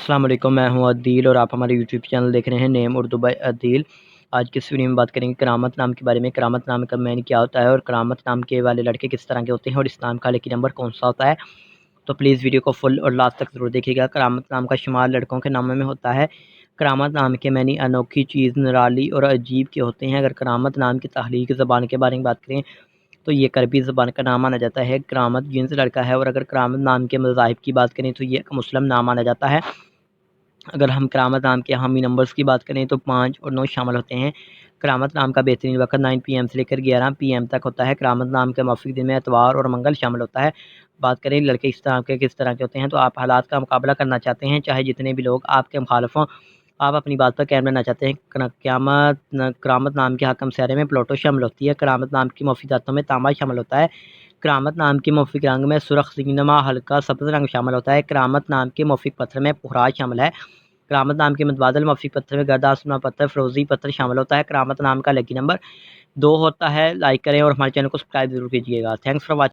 السلام علیکم، میں ہوں عدیل اور آپ ہمارے یوٹیوب چینل دیکھ رہے ہیں نیم اردو بائی عدیل۔ آج کی اس ویڈیو میں بات کریں گے کرامت نام کے بارے میں۔ کرامت نام کا معنی کیا ہوتا ہے اور کرامت نام کے والے لڑکے کس طرح کے ہوتے ہیں اور اسلام کا لکی نمبر کون سا ہوتا ہے، تو پلیز ویڈیو کو فل اور لاسٹ تک ضرور دیکھیے گا۔ کرامت نام کا شمار لڑکوں کے ناموں میں ہوتا ہے۔ کرامت نام کے معنی انوکھی چیز، نرالی اور عجیب کے ہوتے ہیں۔ اگر کرامت نام کی تخلیقی زبان کے بارے میں بات کریں تو یہ عربی زبان کا نام مانا جاتا ہے۔ کرامت جنس لڑکا ہے، اور اگر کرامت نام کے مذاہب کی بات کریں تو یہ ایک مسلم نام مانا جاتا ہے۔ اگر ہم کرامت نام کے حامی نمبرز کی بات کریں تو 5 اور 9 شامل ہوتے ہیں۔ کرامت نام کا بہترین وقت 9 PM سے لے کر 11 PM تک ہوتا ہے۔ کرامت نام کے موافق دن میں اتوار اور منگل شامل ہوتا ہے۔ بات کریں لڑکے کس طرح کے ہوتے ہیں، تو آپ حالات کا مقابلہ کرنا چاہتے ہیں، چاہے جتنے بھی لوگ آپ کے مخالف ہوں، آپ اپنی بات پر قائم رہنا چاہتے ہیں۔ کرامت نام کے حاکم سیارے میں پلوٹو شامل ہوتی ہے۔ کرامت نام کی موافق ذاتوں میں تانبا شامل ہوتا ہے۔ کرامت نام کے موافق رنگ میں سرخ، سنگنما، ہلکا سبز رنگ شامل ہوتا ہے۔ کرامت نام کے موافق پتھر میں پخراج شامل ہے۔ کرامت نام کے متبادل موافق پتھر میں گرد آسماں پتھر، فروزی پتھر شامل ہوتا ہے۔ کرامت نام کا لکی نمبر 2 ہوتا ہے۔ لائک کریں اور ہمارے چینل کو سبسکرائب ضرور کیجیے گا۔ Thanks for watching.